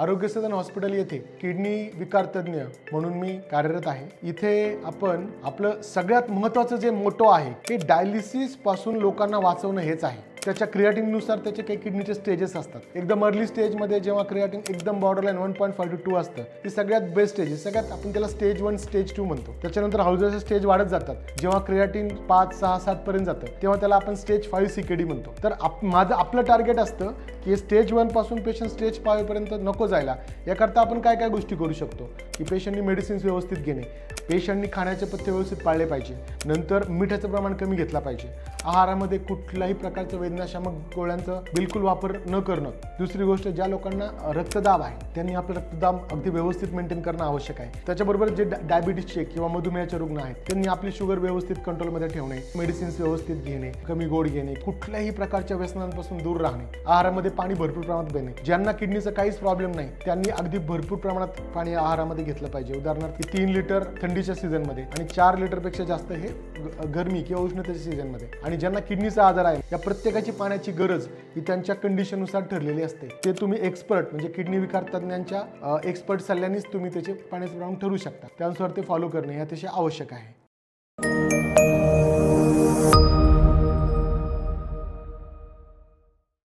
आरोग्य सदन हॉस्पिटल येथे किडनी विकार तज्ञ म्हणून मी कार्यरत आहे। इथे आपण आपलं सगळ्यात महत्त्वाचं जे मोटो आहे ते डायलिसिस पासून लोकांना वाचवणं हेच आहे। त्याच्या क्रिएटिननुसार त्याचे काही किडनीचे स्टेजेस असतात। एकदम अर्ली स्टेजमध्ये जेव्हा क्रिएटिन एकदम बॉर्डरलाईन 1.5 to 2 असतं, ती सगळ्यात बेस्ट स्टेज आहे। सगळ्यात आपण त्याला स्टेज 1 स्टेज 2 म्हणतो। त्याच्यानंतर हळूहळू स्टेज वाढत जातात। जेव्हा क्रिएटिन 5 6 7 पर्यंत जातं तेव्हा त्याला आपण स्टेज 5 CKD म्हणतो। तर आपलं टार्गेट असतं की स्टेज 1 पासून पेशंट स्टेज 5 पर्यंत नको जायला। याकरता आपण काय काय गोष्टी करू शकतो की पेशंटनी मेडिसिन्स व्यवस्थित घेणे, पेशंटनी खाण्याचे पथ्य व्यवस्थित पाळले पाहिजे, नंतर मिठाचं प्रमाण कमी घेतला पाहिजे, आहारामध्ये कुठल्याही प्रकारचं वेदनाशामक गोळ्यांचा बिलकुल वापर न करणं। दुसरी गोष्ट, ज्या लोकांना रक्तदाब आहे त्यांनी आपलं रक्तदाब अगदी व्यवस्थित मेंटेन करणं आवश्यक आहे। त्याच्याबरोबर जे डायबिटीसचे किंवा मधुमेहाचे रुग्ण आहेत त्यांनी आपली शुगर व्यवस्थित कंट्रोलमध्ये ठेवणे, मेडिसिन्स व्यवस्थित घेणे, कमी गोड घेणे, कुठल्याही प्रकारच्या व्यसनांपासून दूर राहणे, आहारामध्ये पाणी भरपूर प्रमाणात घेणे। ज्यांना किडनीचा काहीच प्रॉब्लेम नाही त्यांनी अगदी भरपूर प्रमाणात पाणी आहारामध्ये घेतलं पाहिजे। उदाहरणार्थ 3 लिटर थंडीच्या सीझनमध्ये आणि 4 लिटरपेक्षा जास्त हे गरमी किंवा उष्णतेच्या सीझनमध्ये। आणि ज्यांना किडनीचा आजार आहे या प्रत्येकाची पाण्याची गरज ही त्यांच्या कंडिशननुसार ठरलेली असते। ते तुम्ही एक्सपर्ट म्हणजे किडनी विकार तज्ञांच्या एक्सपर्ट सल्ल्यानेच तुम्ही त्याचे पाण्याचे प्रमाण ठरवू शकता। त्यानुसार ते फॉलो करणे हे अतिशय आवश्यक आहे।